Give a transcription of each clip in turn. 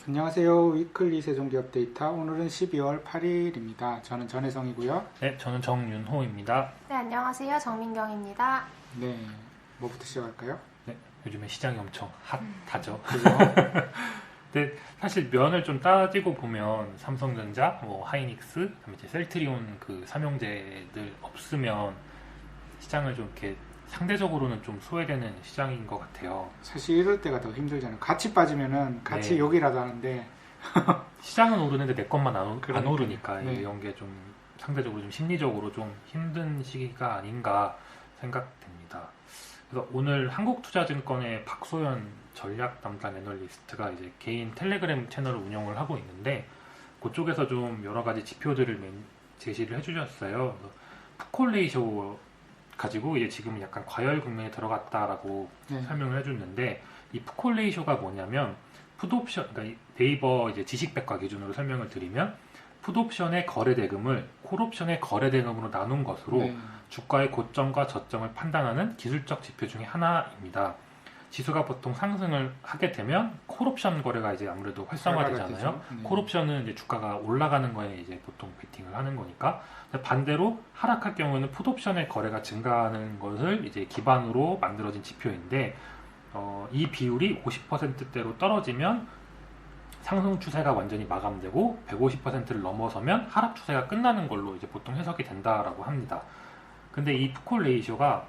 안녕하세요. 위클리 세종기업 데이터. 오늘은 12월 8일입니다. 저는 전혜성이고요. 네, 저는 정윤호입니다. 네, 안녕하세요. 정민경입니다. 네, 뭐부터 시작할까요? 네, 요즘에 시장이 엄청 핫하죠. 그죠? 근데 사실 면을 좀 따지고 보면 삼성전자, 하이닉스, 그다음에 이제 셀트리온 그 삼형제들 없으면 시장을 좀 이렇게 상대적으로는 좀 소외되는 시장인 것 같아요. 사실 이럴 때가 더 힘들잖아요. 같이 빠지면은 같이 네. 욕이라도 하는데 시장은 오르는데 내 것만 안 그러니까요. 오르니까 네. 이런 게 좀 상대적으로 좀 심리적으로 좀 힘든 시기가 아닌가 생각됩니다. 그래서 오늘 한국투자증권의 박소연 전략 담당 애널리스트가 이제 개인 텔레그램 채널을 운영을 하고 있는데 그쪽에서 좀 여러 가지 지표들을 제시를 해주셨어요. 푸콜레이쇼 가지고 이제 지금 약간 과열 국면에 들어갔다라고 네. 설명을 해줬는데 이 푸콜레이쇼가 뭐냐면 풋옵션, 그러니까 네이버 이제 지식백과 기준으로 설명을 드리면 풋옵션의 거래 대금을 콜옵션의 거래 대금으로 나눈 것으로 네. 주가의 고점과 저점을 판단하는 기술적 지표 중에 하나입니다. 지수가 보통 상승을 하게 되면 콜옵션 거래가 이제 아무래도 활성화되잖아요. 네. 콜옵션은 이제 주가가 올라가는 거에 이제 보통 베팅을 하는 거니까. 반대로 하락할 경우에는 풋옵션의 거래가 증가하는 것을 이제 기반으로 만들어진 지표인데 이 비율이 50%대로 떨어지면 상승 추세가 완전히 마감되고 150%를 넘어서면 하락 추세가 끝나는 걸로 이제 보통 해석이 된다라고 합니다. 근데 이 푸콜 레이쇼가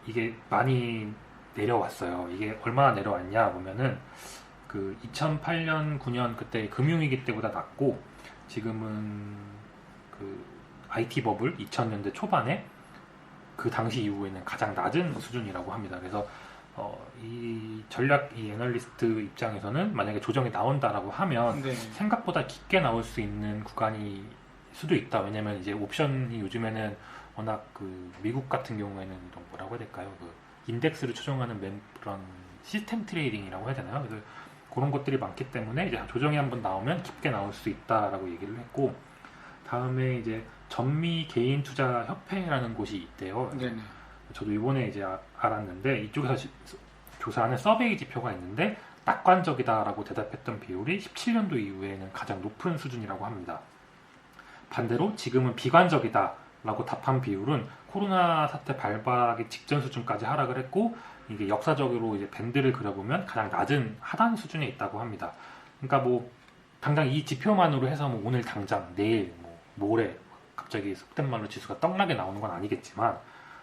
이게 많이 내려왔어요. 이게 얼마나 내려왔냐 보면은 그 2008년, 9년 그때 금융위기 때보다 낮고 지금은 그 IT 버블 2000년대 초반에 그 당시 이후에는 가장 낮은 수준이라고 합니다. 그래서 이 전략 이 애널리스트 입장에서는 만약에 조정이 나온다라고 하면 네. 생각보다 깊게 나올 수 있는 구간이 수도 있다. 왜냐면 이제 옵션이 요즘에는 워낙 그 미국 같은 경우에는 또 뭐라고 해야 될까요? 그 인덱스를 추종하는 그런 시스템 트레이딩이라고 해야 되나요? 그래서 그런 것들이 많기 때문에 이제 조정이 한번 나오면 깊게 나올 수 있다라고 얘기를 했고 다음에 이제 전미 개인 투자 협회라는 곳이 있대요. 네. 저도 이번에 이제 알았는데 이쪽에서 조사하는 서베이 지표가 있는데 낙관적이다라고 대답했던 비율이 17년도 이후에는 가장 높은 수준이라고 합니다. 반대로 지금은 비관적이다라고 답한 비율은 코로나 사태 발발하기 직전 수준까지 하락을 했고 이게 역사적으로 이제 밴드를 그려보면 가장 낮은 하단 수준에 있다고 합니다. 그러니까 뭐 당장 이 지표만으로 해서 뭐 오늘 당장 내일 뭐 모레 갑자기 속된 말로 지수가 떡나게 나오는 건 아니겠지만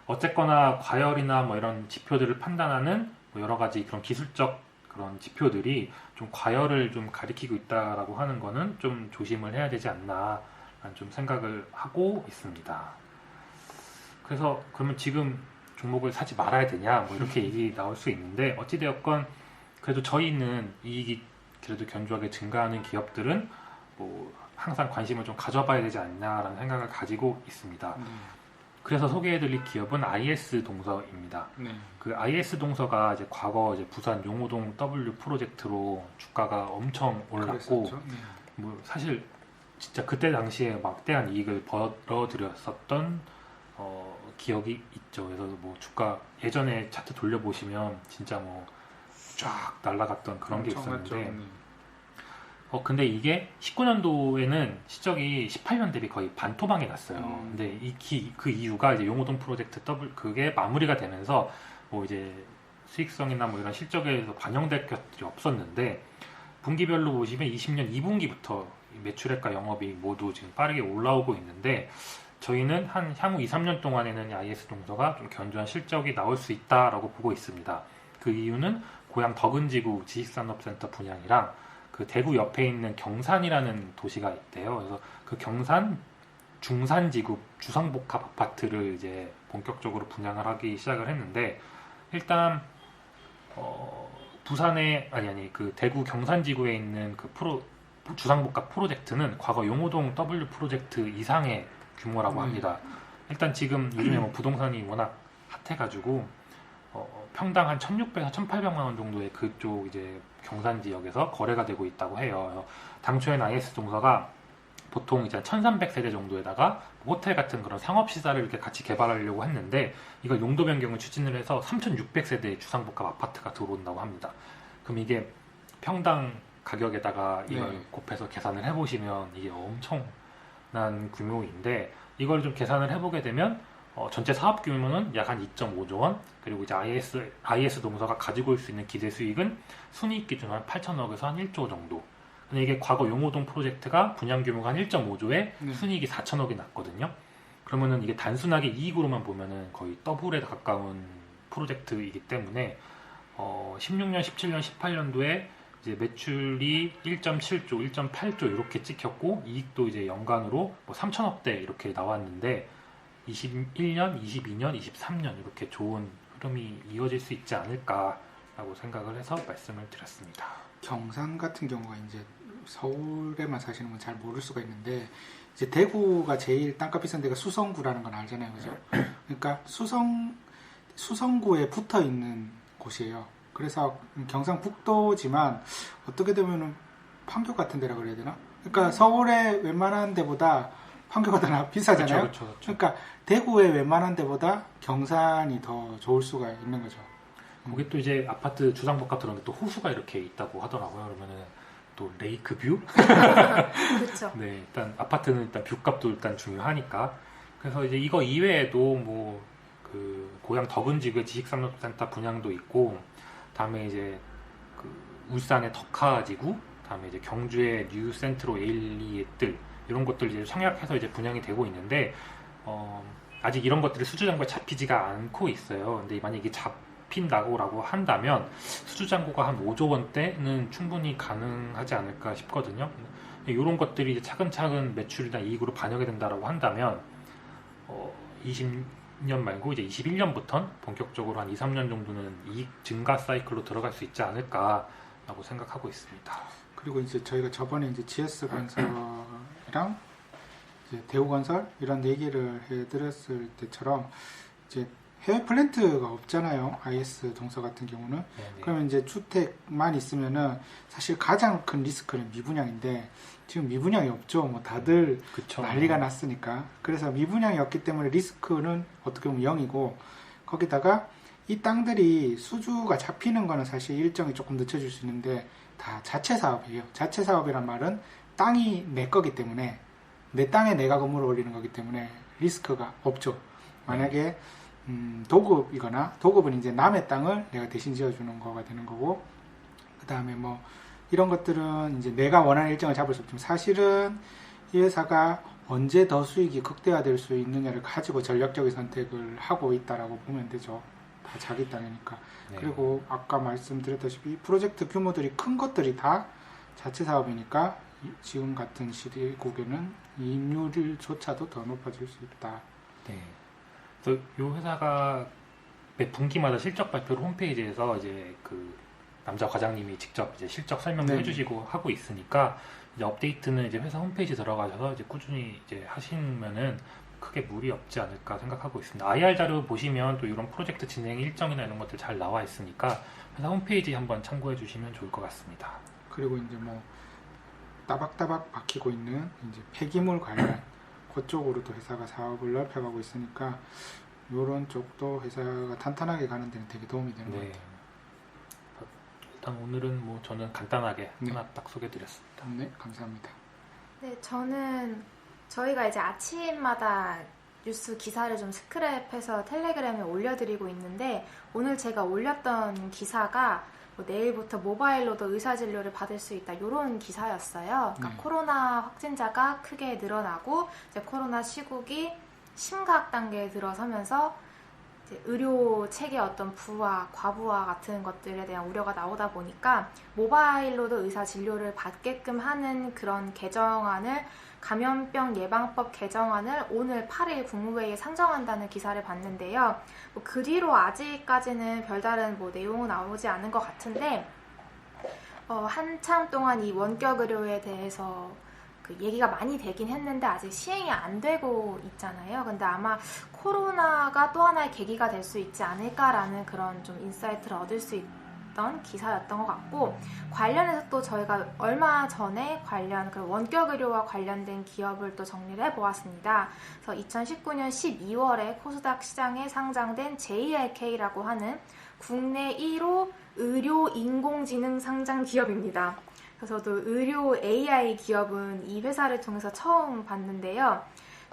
어쨌거나 과열이나 뭐 이런 지표들을 판단하는 뭐 여러 가지 그런 기술적 그런 지표들이 좀 과열을 좀 가리키고 있다라고 하는 거는 좀 조심을 해야 되지 않나 좀 생각을 하고 있습니다. 그래서 그러면 지금 종목을 사지 말아야 되냐 뭐 이렇게 얘기 나올 수 있는데 어찌되었건 그래도 저희는 이익이 그래도 견조하게 증가하는 기업들은 뭐 항상 관심을 좀 가져봐야 되지 않냐라는 생각을 가지고 있습니다. 그래서 소개해드릴 기업은 IS 동서입니다. 네. 그 IS 동서가 이제 과거 이제 부산 용호동 W 프로젝트로 주가가 엄청 올랐고, 그랬었죠. 네. 뭐 사실 진짜 그때 당시에 막대한 이익을 벌어들였었던 기억이 있죠. 그래서 뭐 주가 예전에 차트 돌려보시면 진짜 뭐 쫙 날아갔던 그런 게 있었는데. 네. 근데 이게 19년도에는 실적이 18년 대비 거의 반토막이 났어요. 근데 그 이유가 이제 용호동 프로젝트 그게 마무리가 되면서 뭐 이제 수익성이나 뭐 이런 실적에서 반영될 것들이 없었는데 분기별로 보시면 20년 2분기부터 매출액과 영업이익 모두 지금 빠르게 올라오고 있는데 저희는 한 향후 2, 3년 동안에는 IS 동서가 좀 견조한 실적이 나올 수 있다라고 보고 있습니다. 그 이유는 고향 덕은지구 지식산업센터 분양이랑 그 대구 옆에 있는 경산이라는 도시가 있대요. 그래서 그 경산 중산지구 주상복합 아파트를 이제 본격적으로 분양을 하기 시작을 했는데 일단 부산에 그 대구 경산지구에 있는 그 주상복합 프로젝트는 과거 용호동 W 프로젝트 이상의 규모라고 합니다. 일단 지금 요즘에 뭐 부동산이 워낙 핫해가지고 평당 한 1,600에서 1,800만 원 정도의 그쪽 이제 경산 지역에서 거래가 되고 있다고 해요. 당초에는 IS 동서가 보통 이제 1,300세대 정도에다가 호텔 같은 그런 상업시설을 이렇게 같이 개발하려고 했는데 이걸 용도 변경을 추진을 해서 3,600세대의 주상복합 아파트가 들어온다고 합니다. 그럼 이게 평당 가격에다가 이걸 네. 곱해서 계산을 해보시면 이게 엄청난 규모인데 이걸 좀 계산을 해보게 되면 전체 사업 규모는 약 한 2.5조 원, 그리고 이제 IS 동서가 가지고 올 수 있는 기대 수익은 순이익 기준 한 8천억에서 한 1조 정도. 근데 이게 과거 용호동 프로젝트가 분양 규모가 한 1.5조에 네. 순이익이 4천억이 났거든요. 그러면은 이게 단순하게 이익으로만 보면은 거의 더블에 가까운 프로젝트이기 때문에 16년, 17년, 18년도에 이제 매출이 1.7조, 1.8조 이렇게 찍혔고 이익도 이제 연간으로 뭐 3천억대 이렇게 나왔는데 21년, 22년, 23년 이렇게 좋은 흐름이 이어질 수 있지 않을까라고 생각을 해서 말씀을 드렸습니다. 경산 같은 경우가 이제 서울에만 사시는 건 잘 모를 수가 있는데 이제 대구가 제일 땅값 비싼 데가 수성구라는 건 알잖아요, 그죠? 그러니까 수성구에 붙어 있는 곳이에요. 그래서 경상북도지만 어떻게 되면은 판교 같은 데라 그래야 되나? 그러니까 서울의 웬만한 데보다 판교가 더 비싸잖아요. 그렇죠. 그러니까 대구의 웬만한 데보다 경산이 더 좋을 수가 있는 거죠. 거기 또 이제 아파트 주상복합 들어오는데 또 호수가 이렇게 있다고 하더라고요. 그러면은 또 레이크 뷰? 그렇죠. 네, 일단 아파트는 일단 뷰값도 일단 중요하니까. 그래서 이제 이거 이외에도 뭐 그 고향 덕은지구 지식산업센터 분양도 있고, 다음에 이제 그 울산의 덕하지구, 다음에 이제 경주의 뉴센트로 에일리엣들 이런 것들 이제 청약해서 이제 분양이 되고 있는데 아직 이런 것들이 수주장고에 잡히지가 않고 있어요. 근데 만약 이게 잡힌다고라고 한다면 수주장고가 한 5조 원대는 충분히 가능하지 않을까 싶거든요. 이런 것들이 이제 차근차근 매출이나 이익으로 반영이 된다라고 한다면 20년 말고 이제 21년부터는 본격적으로 한 2, 3년 정도는 이익 증가 사이클로 들어갈 수 있지 않을까라고 생각하고 있습니다. 그리고 이제 저희가 저번에 이제 GS건설이랑 이제 대우건설 이런 얘기를 해드렸을 때처럼 이제 해외 플랜트가 없잖아요. IS 동서 같은 경우는. 네네. 그러면 이제 주택만 있으면은 사실 가장 큰 리스크는 미분양인데 지금 미분양이 없죠. 뭐 다들 그쵸. 난리가 났으니까. 그래서 미분양이 없기 때문에 리스크는 어떻게 보면 0이고 거기다가 이 땅들이 수주가 잡히는 거는 사실 일정이 조금 늦춰질 수 있는데 다 자체 사업이에요. 자체 사업이란 말은 땅이 내 거기 때문에 내 땅에 내가 건물을 올리는 거기 때문에 리스크가 없죠. 만약에 도급이거나 도급은 이제 남의 땅을 내가 대신 지어주는 거가 되는 거고 그 다음에 뭐 이런 것들은 이제 내가 원하는 일정을 잡을 수 없지만 사실은 이 회사가 언제 더 수익이 극대화될 수 있느냐를 가지고 전략적인 선택을 하고 있다라고 보면 되죠. 다 자기 땅이니까. 네. 그리고 아까 말씀드렸다시피 프로젝트 규모들이 큰 것들이 다 자체 사업이니까 지금 같은 시국에는 이익률조차도 더 높아질 수 있다. 네. 그래서 이 회사가 매 분기마다 실적 발표를 홈페이지에서 이제 그 남자 과장님이 직접 이제 실적 설명도 네. 해주시고 하고 있으니까 이제 업데이트는 이제 회사 홈페이지 들어가셔서 이제 꾸준히 이제 하시면은 크게 무리 없지 않을까 생각하고 있습니다. IR 자료 보시면 또 이런 프로젝트 진행 일정이나 이런 것들 잘 나와 있으니까 회사 홈페이지 한번 참고해 주시면 좋을 것 같습니다. 그리고 이제 뭐 따박따박 박히고 있는 이제 폐기물 관련 그쪽으로도 회사가 사업을 넓혀가고 있으니까 이런 쪽도 회사가 탄탄하게 가는 데는 되게 도움이 되는 것 네. 같아요. 일단 오늘은 뭐 저는 간단하게 네. 하나 딱 소개드렸습니다. 네, 감사합니다. 네, 저희가 이제 아침마다 뉴스 기사를 좀 스크랩해서 텔레그램에 올려드리고 있는데 오늘 제가 올렸던 기사가 뭐 내일부터 모바일로도 의사진료를 받을 수 있다 이런 기사였어요. 그러니까 네. 코로나 확진자가 크게 늘어나고 이제 코로나 시국이 심각 단계에 들어서면서 이제 의료 체계 어떤 부와 과부하 같은 것들에 대한 우려가 나오다 보니까 모바일로도 의사 진료를 받게끔 하는 그런 개정안을 감염병 예방법 개정안을 오늘 8일 국무회의에 상정한다는 기사를 봤는데요. 뭐 그 뒤로 아직까지는 별다른 뭐 내용은 나오지 않은 것 같은데 한참 동안 이 원격 의료에 대해서 그 얘기가 많이 되긴 했는데 아직 시행이 안 되고 있잖아요. 근데 아마 코로나가 또 하나의 계기가 될 수 있지 않을까라는 그런 좀 인사이트를 얻을 수 있던 기사였던 것 같고, 관련해서 또 저희가 얼마 전에 관련 그 원격 의료와 관련된 기업을 또 정리를 해보았습니다. 그래서 2019년 12월에 코스닥 시장에 상장된 JRK라고 하는 국내 1호 의료 인공지능 상장 기업입니다. 그래서 저도 의료 AI 기업은 이 회사를 통해서 처음 봤는데요.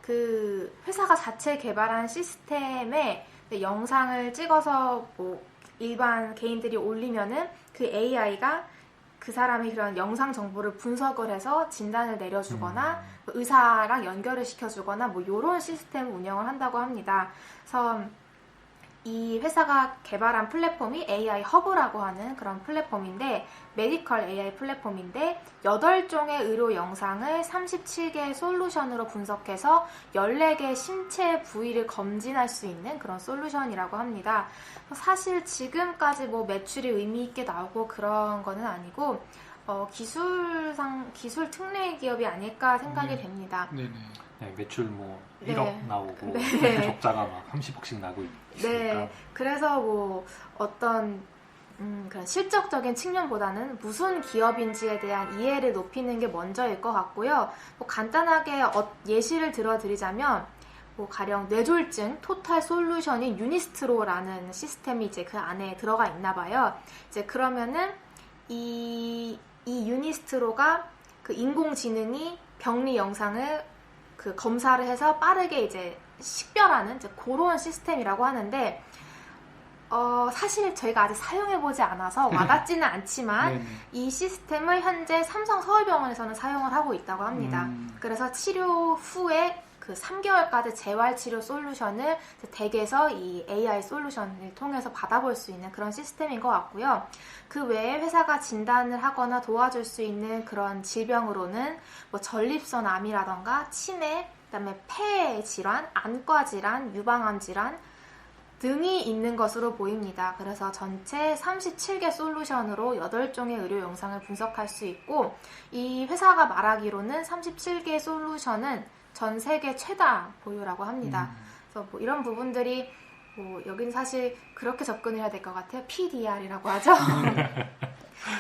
그 회사가 자체 개발한 시스템에 영상을 찍어서 뭐 일반 개인들이 올리면은 그 AI가 그 사람이 그런 영상 정보를 분석을 해서 진단을 내려주거나 의사랑 연결을 시켜주거나 뭐 이런 시스템 운영을 한다고 합니다. 그래서 이 회사가 개발한 플랫폼이 AI 허브라고 하는 그런 플랫폼인데, 메디컬 AI 플랫폼인데 8종의 의료 영상을 37개의 솔루션으로 분석해서 14개의 신체 부위를 검진할 수 있는 그런 솔루션이라고 합니다. 사실 지금까지 뭐 매출이 의미 있게 나오고 그런 거는 아니고 기술 특례 기업이 아닐까 생각이 됩니다. 네네. 네, 매출 뭐 네. 1억 나오고 네. 적자가 막 30억씩 나고 있으니까. 네, 그래서 뭐 어떤 그런 실적적인 측면보다는 무슨 기업인지에 대한 이해를 높이는 게 먼저일 것 같고요. 뭐 간단하게 예시를 들어드리자면, 뭐 가령 뇌졸중 토탈 솔루션인 유니스트로라는 시스템이 이제 그 안에 들어가 있나 봐요. 이제 그러면은 이 유니스트로가 그 인공지능이 병리 영상을 그 검사를 해서 빠르게 이제 식별하는 이제 그런 시스템이라고 하는데, 사실 저희가 아직 사용해보지 않아서 와닿지는 않지만 네네. 이 시스템을 현재 삼성 서울병원에서는 사용을 하고 있다고 합니다. 그래서 치료 후에 그 3개월까지 재활치료 솔루션을 댁에서 이 AI 솔루션을 통해서 받아볼 수 있는 그런 시스템인 것 같고요. 그 외에 회사가 진단을 하거나 도와줄 수 있는 그런 질병으로는 뭐 전립선 암이라던가 치매, 그다음에 폐 질환, 안과 질환, 유방암 질환 등이 있는 것으로 보입니다. 그래서 전체 37개 솔루션으로 8종의 의료 영상을 분석할 수 있고, 이 회사가 말하기로는 37개 솔루션은 전 세계 최다 보유라고 합니다. 그래서 뭐 이런 부분들이 뭐 여기는 사실 그렇게 접근을 해야 될 것 같아요. PDR이라고 하죠.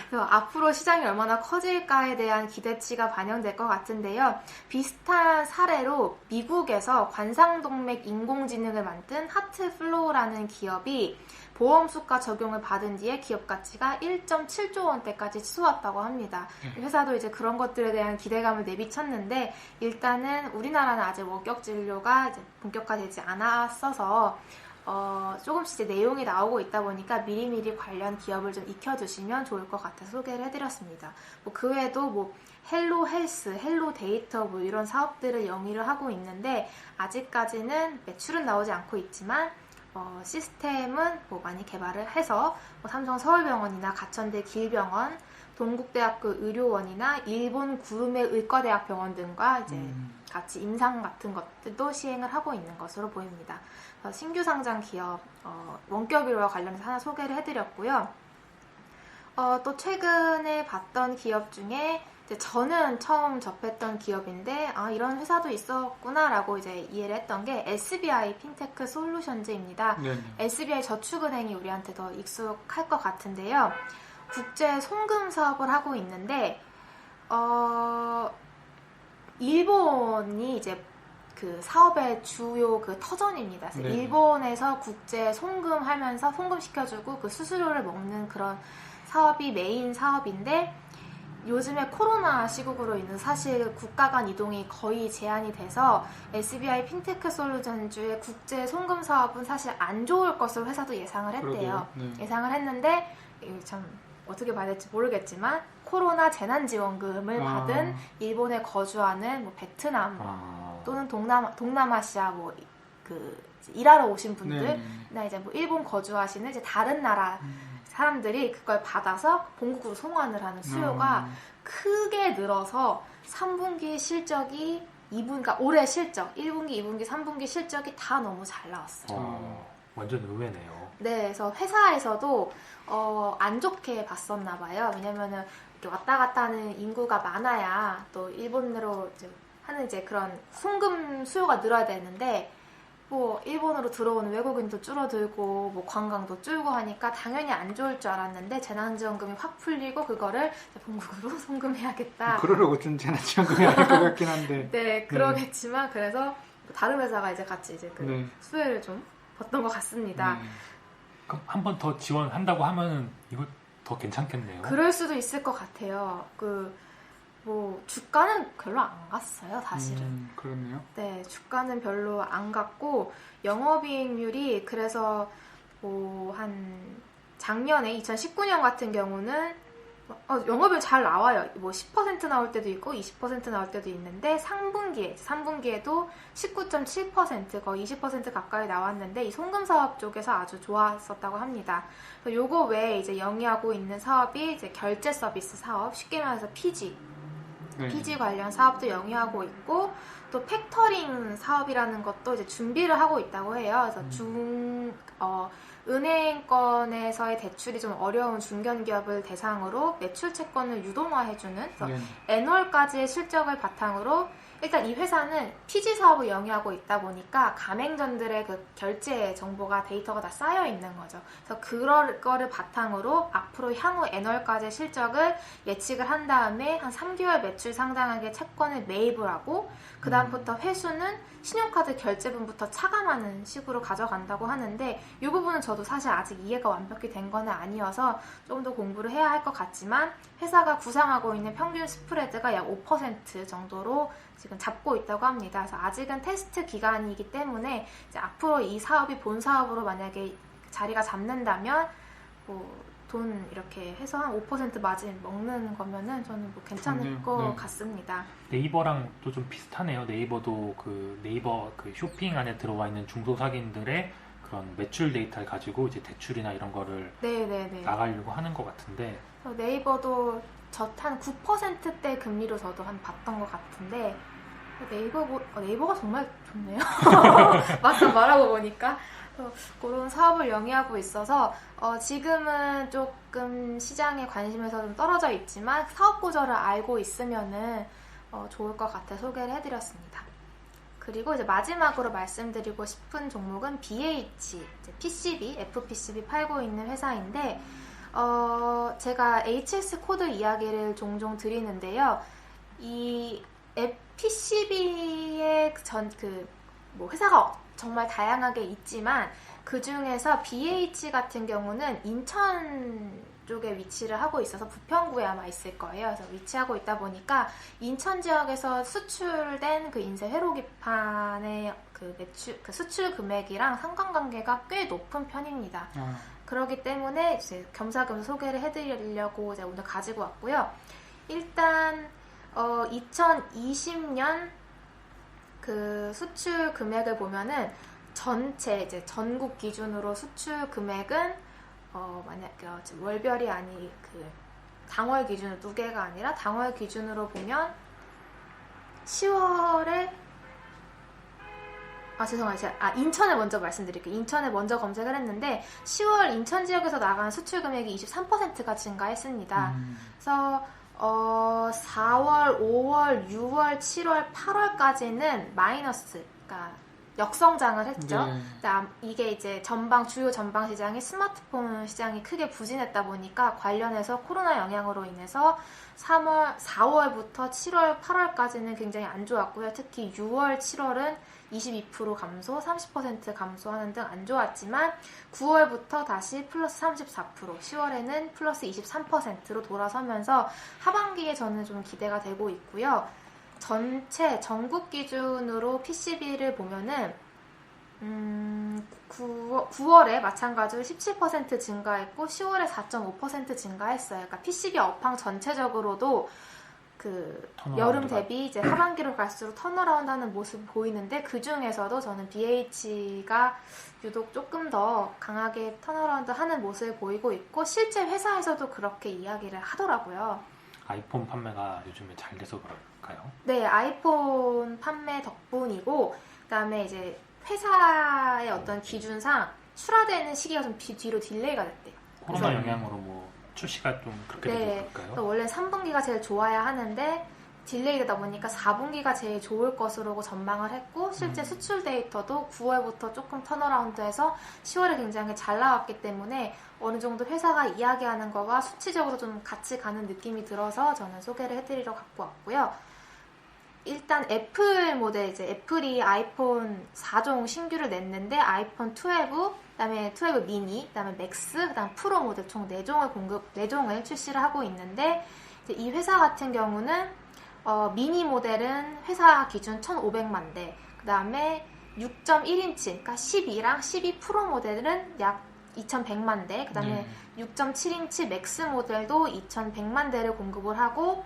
그래서 앞으로 시장이 얼마나 커질까에 대한 기대치가 반영될 것 같은데요. 비슷한 사례로 미국에서 관상동맥 인공지능을 만든 하트플로우라는 기업이 보험수가 적용을 받은 뒤에 기업 가치가 1.7조 원대까지 치솟았다고 합니다. 회사도 이제 그런 것들에 대한 기대감을 내비쳤는데, 일단은 우리나라는 아직 원격 진료가 이제 본격화되지 않았어서 조금씩 이제 내용이 나오고 있다 보니까 미리미리 관련 기업을 좀 익혀두시면 좋을 것 같아서 소개를 해드렸습니다. 뭐 그 외에도 뭐 헬로 헬스, 헬로 데이터 뭐 이런 사업들을 영위를 하고 있는데, 아직까지는 매출은 나오지 않고 있지만 시스템은 뭐 많이 개발을 해서 뭐 삼성 서울병원이나 가천대 길병원, 동국대학교 의료원이나 일본 구르메 의과대학병원 등과 이제 같이 임상 같은 것들도 시행을 하고 있는 것으로 보입니다. 신규 상장 기업 원격 의료와 관련해서 하나 소개를 해드렸고요. 또 최근에 봤던 기업 중에 이제 저는 처음 접했던 기업인데 이런 회사도 있었구나라고 이제 이해를 했던 게 SBI 핀테크 솔루션즈입니다. 네네. SBI 저축은행이 우리한테 더 익숙할 것 같은데요. 국제 송금 사업을 하고 있는데 일본이 이제 그 사업의 주요 그 터전입니다. 그래서 네. 일본에서 국제 송금하면서 송금시켜주고 그 수수료를 먹는 그런 사업이 메인 사업인데, 요즘에 코로나 시국으로 인해서 사실 국가 간 이동이 거의 제한이 돼서 SBI 핀테크 솔루션즈의 국제 송금 사업은 사실 안 좋을 것으로 회사도 예상을 했대요. 네. 예상을 했는데 참 어떻게 봐야 될지 모르겠지만 코로나 재난지원금을 받은 일본에 거주하는 뭐 베트남 또는 동남아시아 뭐 그 일하러 오신 분들이나 이제 뭐 일본 거주하시는 이제 다른 나라 사람들이 그걸 받아서 본국으로 송환을 하는 수요가 크게 늘어서 3분기 실적이 그러니까 올해 실적 1분기, 2분기, 3분기 실적이 다 너무 잘 나왔어요. 완전 의외네요. 네, 그래서 회사에서도 안 좋게 봤었나 봐요. 왜냐면은 이렇게 왔다 갔다 하는 인구가 많아야 또 일본으로 이제 하는 이제 그런 송금 수요가 늘어야 되는데, 뭐 일본으로 들어오는 외국인도 줄어들고 뭐 관광도 줄고 하니까 당연히 안 좋을 줄 알았는데 재난지원금이 확 풀리고 그거를 이제 본국으로 송금해야겠다. 그러려고 준 재난지원금이 아닐 것 같긴 한데. 네, 그러겠지만 그래서 다른 회사가 이제 같이 이제 그 네. 수혜를 좀 봤던 것 같습니다. 네. 그럼 한 번 더 지원한다고 하면 이거 더 괜찮겠네요. 그럴 수도 있을 것 같아요. 뭐 주가는 별로 안 갔어요, 사실은. 그렇네요. 네, 주가는 별로 안 갔고 영업이익률이 그래서 뭐 한 작년에 2019년 같은 경우는 영업이익 잘 나와요. 뭐 10% 나올 때도 있고 20% 나올 때도 있는데 3분기에도 19.7% 거의 20% 가까이 나왔는데 이 송금 사업 쪽에서 아주 좋았었다고 합니다. 요거 외에 이제 영위하고 있는 사업이 이제 결제 서비스 사업, 쉽게 말해서 PG. 네. PG 관련 사업도 영위하고 있고 또 팩터링 사업이라는 것도 이제 준비를 하고 있다고 해요. 그래서 은행권에서의 대출이 좀 어려운 중견기업을 대상으로 매출 채권을 유동화해주는 그래서 네. 애널까지의 실적을 바탕으로 일단 이 회사는 PG 사업을 영위하고 있다 보니까 가맹점들의 그 결제 정보가 데이터가 다 쌓여 있는 거죠. 그래서 그럴 거를 바탕으로 앞으로 향후 애널까지의 실적을 예측을 한 다음에 한 3개월 매출 상당하게 채권을 매입을 하고 그 다음부터 회수는 신용카드 결제분부터 차감하는 식으로 가져간다고 하는데 이 부분은 저도 사실 아직 이해가 완벽히 된 건 아니어서 좀 더 공부를 해야 할 것 같지만 회사가 구상하고 있는 평균 스프레드가 약 5% 정도로 지금 잡고 있다고 합니다. 그래서 아직은 테스트 기간이기 때문에 이제 앞으로 이 사업이 본 사업으로 만약에 자리가 잡는다면 뭐 돈 이렇게 해서 한 5% 마진 먹는 거면은 저는 뭐 괜찮을 것 같습니다. 네이버랑 또 좀 비슷하네요. 네이버도 그 네이버 그 쇼핑 안에 들어와 있는 중소상인들의 그런 매출 데이터를 가지고 이제 대출이나 이런 거를 나가려고 하는 것 같은데 네이버도 한 9%대 금리로 저도 한 봤던 것 같은데 네이버가 정말 좋네요. 막상 말하고 보니까 그런 사업을 영위하고 있어서 지금은 조금 시장에 관심에서 좀 떨어져 있지만 사업 구조를 알고 있으면은 좋을 것 같아 소개를 해드렸습니다. 그리고 이제 마지막으로 말씀드리고 싶은 종목은 BH, PCB, FPCB 팔고 있는 회사인데 제가 HS 코드 이야기를 종종 드리는데요. 이 PCB의 뭐 회사가 정말 다양하게 있지만 그 중에서 BH 같은 경우는 인천 쪽에 위치를 하고 있어서 부평구에 아마 있을 거예요. 그래서 위치하고 있다 보니까 인천 지역에서 수출된 그 인쇄 회로기판의 그 수출 금액이랑 상관관계가 꽤 높은 편입니다. 그렇기 때문에 이제 겸사겸사 소개를 해드리려고 이제 오늘 가지고 왔고요. 일단 2020년 그 수출 금액을 보면은 전체 이제 전국 기준으로 수출 금액은 만약에 월별이 아니 그 당월 기준으로 두 개가 아니라 당월 기준으로 보면 10월에 인천을 먼저 말씀드릴게요. 인천에 먼저 검색을 했는데 10월 인천 지역에서 나간 수출 금액이 23%가 증가했습니다. 그래서 4월, 5월, 6월, 7월, 8월까지는 마이너스, 그러니까 역성장을 했죠. 이게 이제 주요 전방 시장이 스마트폰 시장이 크게 부진했다 보니까 관련해서 코로나 영향으로 인해서 4월부터 7월, 8월까지는 굉장히 안 좋았고요. 특히 6월, 7월은 22% 감소, 30% 감소하는 등 안 좋았지만 9월부터 다시 플러스 34%, 10월에는 플러스 23%로 돌아서면서 하반기에 저는 좀 기대가 되고 있고요. 전국 기준으로 PCB를 보면은 9월에 마찬가지로 17% 증가했고 10월에 4.5% 증가했어요. 그러니까 PCB 업황 전체적으로도 여름 대비 이제 하반기로 갈수록 턴어라운드하는 모습을 보이는데 그 중에서도 저는 BH가 유독 조금 더 강하게 턴어라운드하는 모습을 보이고 있고 실제 회사에서도 그렇게 이야기를 하더라고요. 아이폰 판매가 요즘에 잘 돼서 그럴까요? 네, 아이폰 판매 덕분이고 그다음에 이제 회사의 어떤 기준상 출하되는 시기가 좀 뒤로 딜레이가 됐대요. 코로나 영향으로 뭐 출시가 좀 그렇게 되고 그럴까요? 원래 3분기가 제일 좋아야 하는데 딜레이되다 보니까 4분기가 제일 좋을 것으로 전망을 했고 실제 수출 데이터도 9월부터 조금 턴어라운드해서 10월에 굉장히 잘 나왔기 때문에 어느 정도 회사가 이야기하는 거와 수치적으로 좀 같이 가는 느낌이 들어서 저는 소개를 해드리러 갖고 왔고요. 일단 애플 모델, 이제 애플이 아이폰 4종 신규를 냈는데 아이폰 12, 그다음에 12 미니, 그다음에 맥스, 그다음 프로 모델 총 4종을 출시를 하고 있는데 이제 이 회사 같은 경우는 미니 모델은 회사 기준 1,500만 대, 그 다음에 6.1인치, 그러니까 12랑 12 프로 모델은 약 2,100만 대, 그 다음에 6.7인치 맥스 모델도 2,100만 대를 공급을 하고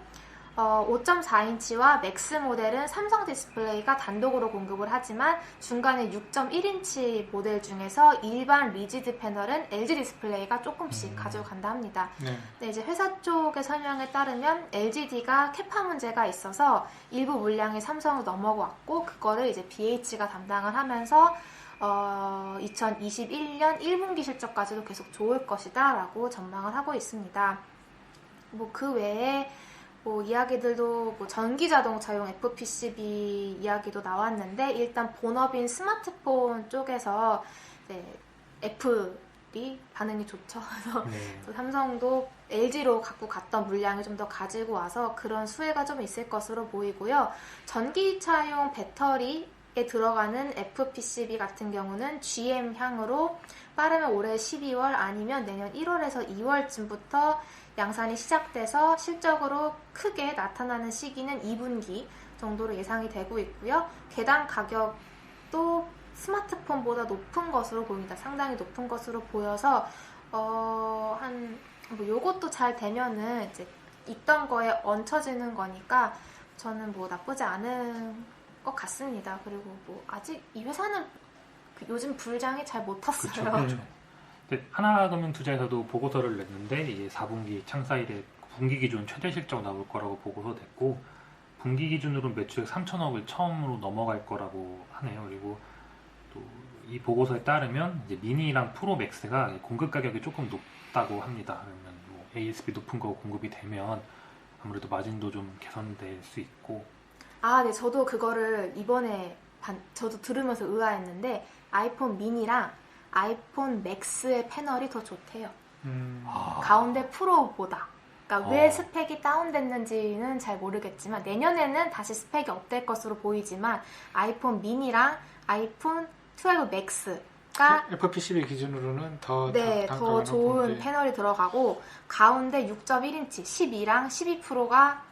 5.4인치와 맥스 모델은 삼성 디스플레이가 단독으로 공급을 하지만 중간에 6.1인치 모델 중에서 일반 리지드 패널은 LG 디스플레이가 조금씩 가져간다 합니다. 근데 이제 회사 쪽의 설명에 따르면 LGD가 캐파 문제가 있어서 일부 물량이 삼성으로 넘어왔고 그거를 이제 BH가 담당을 하면서 2021년 1분기 실적까지도 계속 좋을 것이다 라고 전망을 하고 있습니다. 뭐 그 외에 뭐 이야기들도 뭐 전기 자동차용 FPCB 이야기도 나왔는데 일단 본업인 스마트폰 쪽에서 이제 애플이 반응이 좋죠. 그래서 삼성도 LG로 갖고 갔던 물량을 좀 더 가지고 와서 그런 수혜가 좀 있을 것으로 보이고요. 전기차용 배터리에 들어가는 FPCB 같은 경우는 GM향으로 빠르면 올해 12월 아니면 내년 1월에서 2월쯤부터 양산이 시작돼서 실적으로 크게 나타나는 시기는 2분기 정도로 예상이 되고 있고요. 개당 가격도 스마트폰보다 높은 것으로 보입니다. 상당히 높은 것으로 보여서 뭐 요것도 잘 되면은 이제 있던 거에 얹혀지는 거니까 저는 뭐 나쁘지 않은 것 같습니다. 그리고 뭐 아직 이 회사는 요즘 불장이 잘 못 탔어요. 그렇죠. 하나금융투자에서도 보고서를 냈는데 이제 4분기 창사일에 분기 기준 최대 실적 나올 거라고 보고서 냈고 분기 기준으로 매출액 3천억을 처음으로 넘어갈 거라고 하네요. 그리고 또 이 보고서에 따르면 이제 미니랑 프로 맥스가 공급 가격이 조금 높다고 합니다. 그러면 뭐 ASP 높은 거 공급이 되면 아무래도 마진도 좀 개선될 수 있고. 네, 저도 그거를 이번에 저도 들으면서 의아했는데 아이폰 미니랑 아이폰 맥스의 패널이 더 좋대요. 가운데 프로보다. 그러니까 왜 스펙이 다운됐는지는 잘 모르겠지만 내년에는 다시 스펙이 업될 것으로 보이지만 아이폰 미니랑 아이폰 12 맥스가 FPCB 기준으로는 더 좋은 패널이 들어가고 가운데 6.1인치 12랑 12 프로가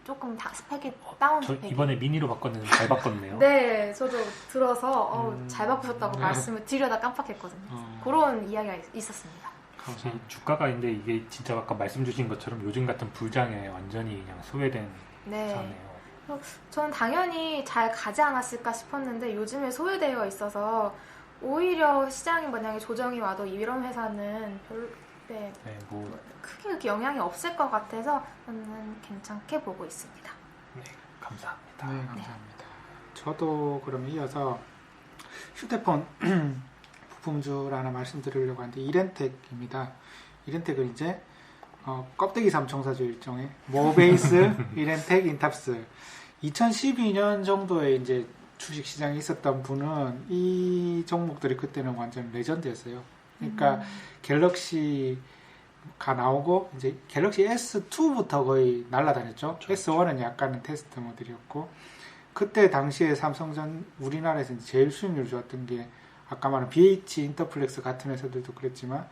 조금 다 스펙이 다운 스펙이. 이번에 미니로 바꿨는데 잘 바꿨네요. 네, 저도 들어서 잘 바꾸셨다고 말씀을 드려다 깜빡했거든요. 그런 이야기가 있었습니다. 주가가 있는데 이게 진짜 아까 말씀 주신 것처럼 요즘 같은 불장에 완전히 그냥 소외된 회사네요. 저는 당연히 잘 가지 않았을까 싶었는데 요즘에 소외되어 있어서 오히려 시장이 만약에 조정이 와도 이런 회사는 별로 크게 그렇게 영향이 없을 것 같아서 저는 괜찮게 보고 있습니다. 네, 감사합니다. 네, 감사합니다. 저도 그럼 이어서 휴대폰 부품주를 하나 말씀드리려고 하는데 이렌텍입니다. 이렌텍은 이제 껍데기 삼총사죠. 일종의 모베이스, 이렌텍, 인탑스. 2012년 정도에 이제 주식시장에 있었던 분은 이 종목들이 그때는 완전 레전드였어요. 그러니까 갤럭시가 나오고 이제 갤럭시 S2부터 거의 날아다녔죠. S1은 약간은 테스트 모델이었고 그때 당시에 삼성전 우리나라에서 이제 제일 수익률 좋았던 게 아까 말한 BH 인터플렉스 같은 회사들도 그랬지만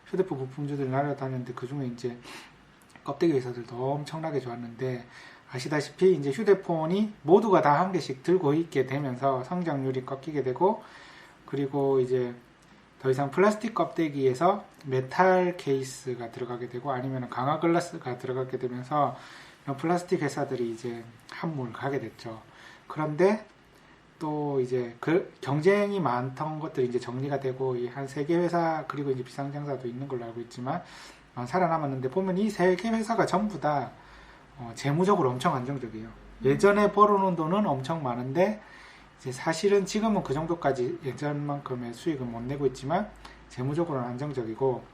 휴대폰 부품주들이 날아다녔는데 그 중에 이제 껍데기 회사들도 엄청나게 좋았는데 아시다시피 이제 휴대폰이 모두가 다 한 개씩 들고 있게 되면서 성장률이 꺾이게 되고 그리고 이제 더 이상 플라스틱 껍데기에서 메탈 케이스가 들어가게 되고 아니면 강화 글라스가 들어가게 되면서 이런 플라스틱 회사들이 이제 한물 가게 됐죠. 그런데 또 이제 그 경쟁이 많던 것들이 이제 정리가 되고 한 3개 회사 그리고 이제 비상장사도 있는 걸로 알고 있지만 살아남았는데 보면 이 3개 회사가 전부 다 재무적으로 엄청 안정적이에요. 예전에 벌어놓은 돈은 엄청 많은데 이제 사실은 지금은 그 정도까지 예전만큼의 수익은 못 내고 있지만 재무적으로는 안정적이고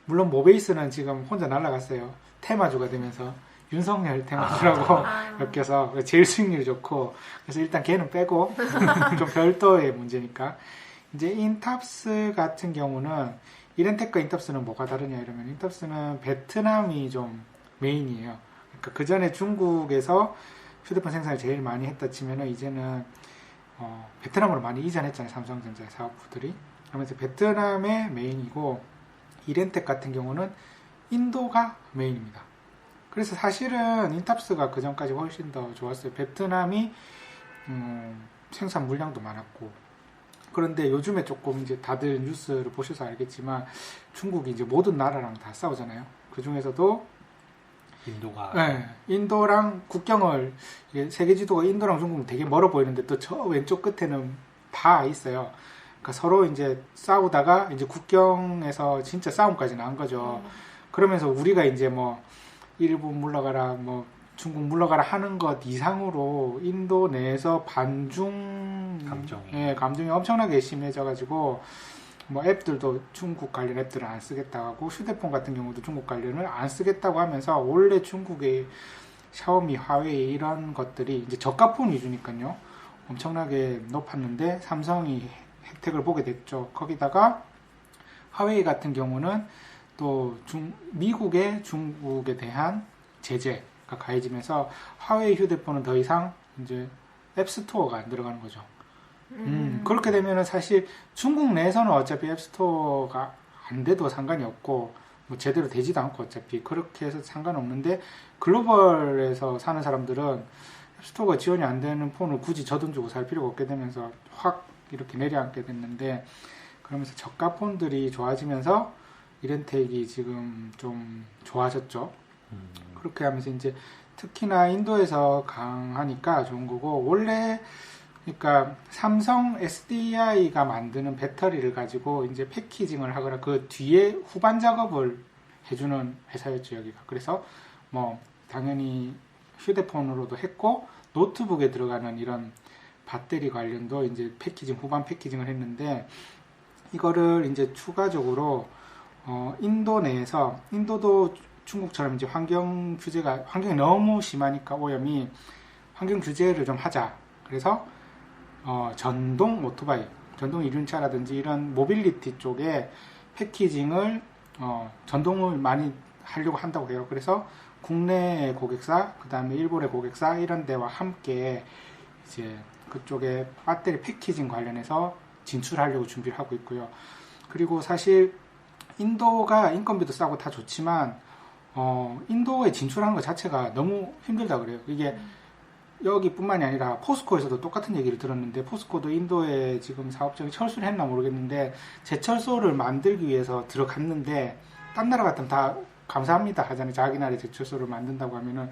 물론 모베이스는 지금 혼자 날아갔어요. 테마주가 되면서 윤석열 테마주라고 아, 엮여서 제일 수익률이 좋고 그래서 일단 걔는 빼고 좀 별도의 문제니까 이제 인탑스 같은 경우는 이렌텍과 인탑스는 뭐가 다르냐 이러면 인탑스는 베트남이 좀 메인이에요. 그러니까 그 전에 중국에서 휴대폰 생산을 제일 많이 했다 치면은 이제는 베트남으로 많이 이전했잖아요. 삼성전자의 사업부들이. 그러면서 베트남의 메인이고 이렌텍 같은 경우는 인도가 메인입니다. 그래서 사실은 인탑스가 그 전까지 훨씬 더 좋았어요. 베트남이 생산 물량도 많았고 그런데 요즘에 조금 이제 다들 뉴스를 보셔서 알겠지만 중국이 이제 모든 나라랑 다 싸우잖아요. 그 중에서도 인도가 네, 인도랑 국경을 세계 지도가 인도랑 중국은 되게 멀어 보이는데 또 저 왼쪽 끝에는 다 있어요. 그러니까 서로 이제 싸우다가 이제 국경에서 진짜 싸움까지 난 거죠. 그러면서 우리가 이제 뭐 일본 물러가라, 뭐 중국 물러가라 하는 것 이상으로 인도 내에서 반중 감정이 엄청나게 심해져가지고 뭐 앱들도 중국 관련 앱들을 안 쓰겠다고 하고 휴대폰 같은 경우도 중국 관련을 안 쓰겠다고 하면서 원래 중국의 샤오미, 화웨이 이런 것들이 이제 저가폰 위주니까요. 엄청나게 높았는데 삼성이 혜택을 보게 됐죠. 거기다가 화웨이 같은 경우는 또 미국의 중국에 대한 제재가 가해지면서 화웨이 휴대폰은 더 이상 이제 앱스토어가 안 들어가는 거죠. 그렇게 되면은 사실 중국 내에서는 어차피 앱스토어가 안 돼도 상관이 없고 뭐 제대로 되지도 않고 어차피 그렇게 해서 상관없는데 글로벌에서 사는 사람들은 앱스토어가 지원이 안 되는 폰을 굳이 저 돈 주고 살 필요가 없게 되면서 확 이렇게 내려앉게 됐는데 그러면서 저가 폰들이 좋아지면서 이렌텍이 지금 좀 좋아졌죠. 그렇게 하면서 이제 특히나 인도에서 강하니까 좋은 거고 원래 그러니까 삼성 SDI가 만드는 배터리를 가지고 이제 패키징을 하거나 그 뒤에 후반 작업을 해주는 회사였죠 여기가. 그래서 뭐 당연히 휴대폰으로도 했고 노트북에 들어가는 이런 배터리 관련도 이제 패키징 후반 패키징을 했는데 이거를 이제 추가적으로 인도 내에서 인도도 중국처럼 이제 환경이 너무 심하니까 오염이 환경 규제를 좀 하자. 그래서 전동 오토바이, 전동 이륜차라든지 이런 모빌리티 쪽에 패키징을 전동을 많이 하려고 한다고 해요. 그래서 국내 고객사, 그 다음에 일본의 고객사 이런 데와 함께 이제 그쪽에 배터리 패키징 관련해서 진출하려고 준비를 하고 있고요. 그리고 사실 인도가 인건비도 싸고 다 좋지만 인도에 진출하는 것 자체가 너무 힘들다 그래요. 이게 여기뿐만이 아니라 포스코에서도 똑같은 얘기를 들었는데 포스코도 인도에 지금 사업장이 철수를 했나 모르겠는데 제철소를 만들기 위해서 들어갔는데 딴 나라 같으면 다 감사합니다 하잖아요. 자기 나라에 제철소를 만든다고 하면은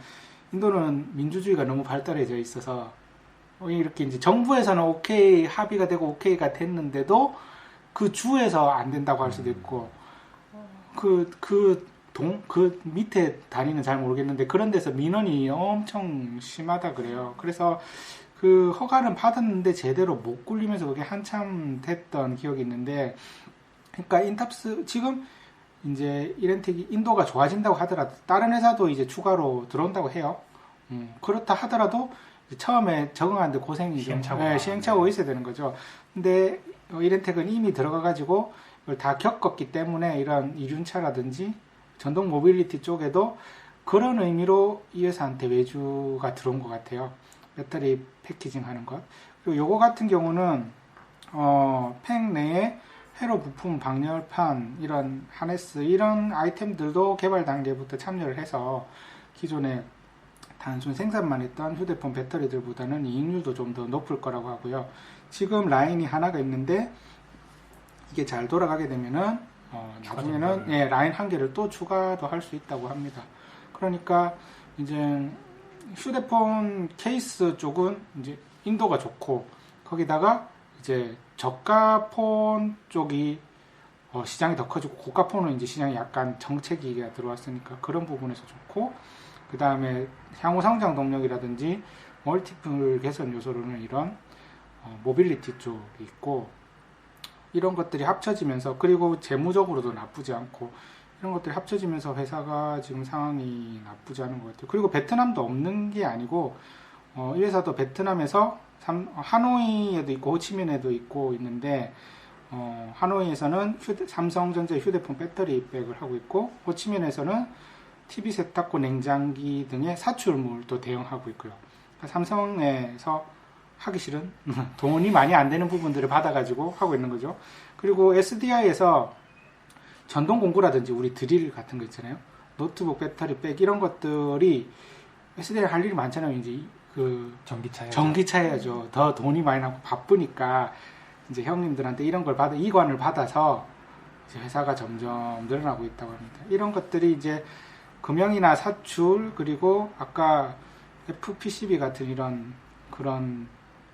인도는 민주주의가 너무 발달해져 있어서 이렇게 이제 정부에서는 오케이 합의가 되고 오케이가 됐는데도 그 주에서 안 된다고 할 수도 있고 그 밑에 단위는 잘 모르겠는데 그런 데서 민원이 엄청 심하다 그래요. 그래서 그 허가는 받았는데 제대로 못 굴리면서 그게 한참 됐던 기억이 있는데 그러니까 인탑스 지금 이제 이렌텍이 인도가 좋아진다고 하더라도 다른 회사도 이제 추가로 들어온다고 해요. 그렇다 하더라도 처음에 적응하는데 고생이 시행착오가 있어야 되는 거죠. 근데 이렌텍은 이미 들어가가지고 이걸 다 겪었기 때문에 이런 이륜차라든지 전동 모빌리티 쪽에도 그런 의미로 이 회사한테 외주가 들어온 것 같아요. 배터리 패키징 하는 것. 그리고 요거 같은 경우는 팩 내에 회로 부품, 방열판, 이런 하네스 이런 아이템들도 개발 단계부터 참여를 해서 기존에 단순 생산만 했던 휴대폰 배터리들보다는 이익률도 좀 더 높을 거라고 하고요. 지금 라인이 하나가 있는데 이게 잘 돌아가게 되면은 나중에는 라인 한 개를 또 추가도 할 수 있다고 합니다. 그러니까 이제 휴대폰 케이스 쪽은 이제 인도가 좋고 거기다가 이제 저가폰 쪽이 시장이 더 커지고 고가폰은 이제 시장이 약간 정체기가 들어왔으니까 그런 부분에서 좋고 그 다음에 향후 성장 동력이라든지 멀티플 개선 요소로는 이런 모빌리티 쪽이 있고 이런 것들이 합쳐지면서 그리고 재무적으로도 나쁘지 않고 이런 것들이 합쳐지면서 회사가 지금 상황이 나쁘지 않은 것 같아요. 그리고 베트남도 없는 게 아니고 이 회사도 베트남에서 하노이에도 있고 호치민에도 있고 있는데 하노이에서는 삼성전자 휴대폰 배터리 백을 하고 있고 호치민에서는 TV 세탁고 냉장기 등의 사출물도 대응하고 있고요. 그러니까 삼성에서 하기 싫은 돈이 많이 안 되는 부분들을 받아가지고 하고 있는 거죠. 그리고 SDI에서 전동 공구라든지 우리 드릴 같은 거 있잖아요. 노트북 배터리 백 이런 것들이 SDI 할 일이 많잖아요. 이제 전기차 해야죠. 더 돈이 많이 나고 바쁘니까 이제 형님들한테 이런 걸 이관을 받아서 이제 회사가 점점 늘어나고 있다고 합니다. 이런 것들이 이제 금형이나 사출 그리고 아까 FPCB 같은 그런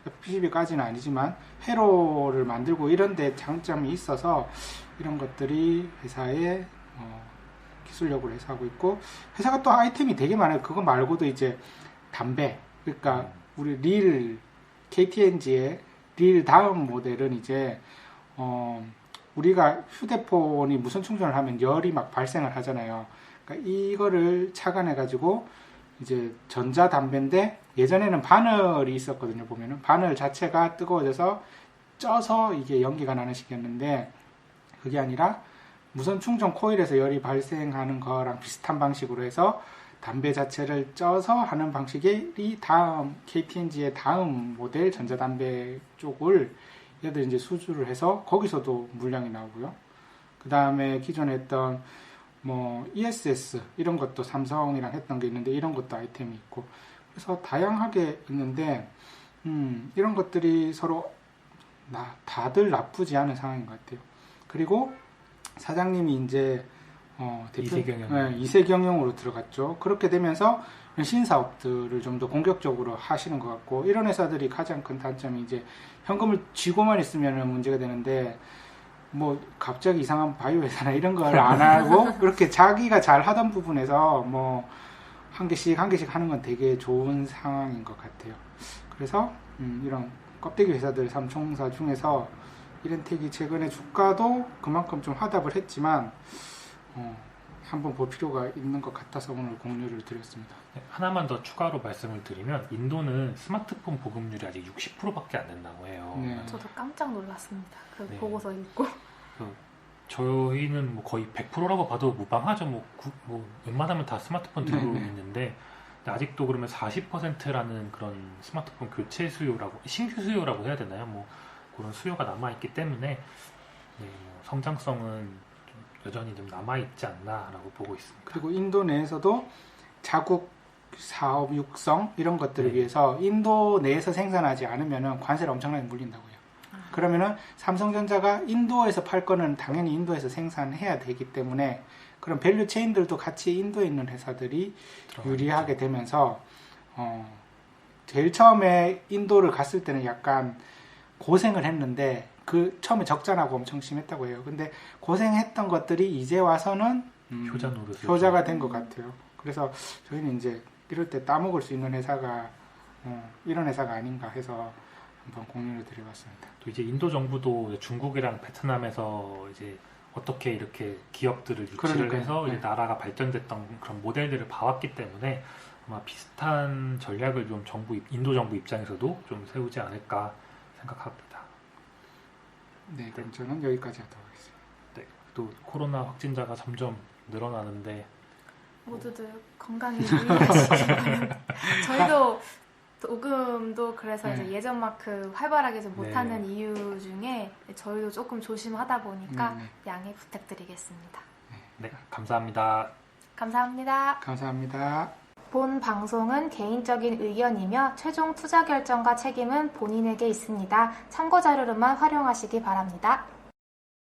FPCB까지는 아니지만 회로를 만들고 이런 데 장점이 있어서 이런 것들이 회사의 기술력으로 해서 하고 있고 회사가 또 아이템이 되게 많아요. 그거 말고도 이제 담배 그러니까 우리 KT&G의 릴 다음 모델은 이제 우리가 휴대폰이 무선 충전을 하면 열이 막 발생을 하잖아요. 그러니까 이거를 착안해 가지고 이제 전자담배인데 예전에는 바늘이 있었거든요. 보면은 바늘 자체가 뜨거워져서 쪄서 이게 연기가 나는 식이었는데 그게 아니라 무선 충전 코일에서 열이 발생하는 거랑 비슷한 방식으로 해서 담배 자체를 쪄서 하는 방식이 다음 KT&G의 다음 모델 전자담배 쪽을 얘들 이제 수주를 해서 거기서도 물량이 나오고요. 그 다음에 기존에 했던 ESS 이런 것도 삼성이랑 했던 게 있는데 이런 것도 아이템이 있고 그래서 다양하게 있는데 이런 것들이 서로 다들 나쁘지 않은 상황인 것 같아요. 그리고 사장님이 이제 이세경영으로 들어갔죠. 그렇게 되면서 신사업들을 좀 더 공격적으로 하시는 것 같고 이런 회사들이 가장 큰 단점이 이제 현금을 쥐고만 있으면 문제가 되는데 갑자기 이상한 바이오 회사나 이런 걸 안 하고 그렇게 자기가 잘 하던 부분에서 한 개씩 하는 건 되게 좋은 상황인 것 같아요. 그래서 이런 껍데기 회사들 3총사 중에서 이렌텍이 최근에 주가도 그만큼 좀 화답을 했지만 한번 볼 필요가 있는 것 같아서 오늘 공유를 드렸습니다. 네, 하나만 더 추가로 말씀을 드리면 인도는 스마트폰 보급률이 아직 60%밖에 안 된다고 해요. 네. 저도 깜짝 놀랐습니다. 그 네. 보고서 읽고. 저희는 거의 100%라고 봐도 무방하죠. 웬만하면 다 스마트폰 들고 있는데 아직도 그러면 40%라는 그런 스마트폰 교체 수요라고 신규 수요라고 해야 되나요? 그런 수요가 남아있기 때문에 성장성은 여전히 좀 남아있지 않나라고 보고 있습니다. 그리고 인도 내에서도 자국 사업 육성 이런 것들을 위해서 인도 내에서 생산하지 않으면 관세를 엄청나게 물린다고요. 그러면은 삼성전자가 인도에서 팔 거는 당연히 인도에서 생산해야 되기 때문에 그런 밸류 체인들도 같이 인도에 있는 회사들이 유리하게 되면서 제일 처음에 인도를 갔을 때는 약간 고생을 했는데 처음에 적자나고 엄청 심했다고 해요. 근데 고생했던 것들이 이제 와서는 효자가 된 것 같아요. 그래서 저희는 이제 이럴 때 따먹을 수 있는 회사가 이런 회사가 아닌가 해서 한번 공유를 드려봤습니다. 또 이제 인도 정부도 중국이랑 베트남에서 이제 어떻게 이렇게 기업들을 유치를 해서 이제 나라가 발전됐던 그런 모델들을 봐왔기 때문에 아마 비슷한 전략을 좀 인도 정부 입장에서도 좀 세우지 않을까 생각합니다. 네, 그럼 저는 여기까지 하도록 하겠습니다. 네, 또 코로나 확진자가 점점 늘어나는데 모두들 건강히 유의하시기 바랍니다. 저희도 녹음도 그래서 이제 예전만큼 활발하게 좀 못하는 이유 중에 저희도 조금 조심하다 보니까 양해 부탁드리겠습니다. 네, 감사합니다. 감사합니다. 감사합니다. 본 방송은 개인적인 의견이며 최종 투자 결정과 책임은 본인에게 있습니다. 참고 자료로만 활용하시기 바랍니다.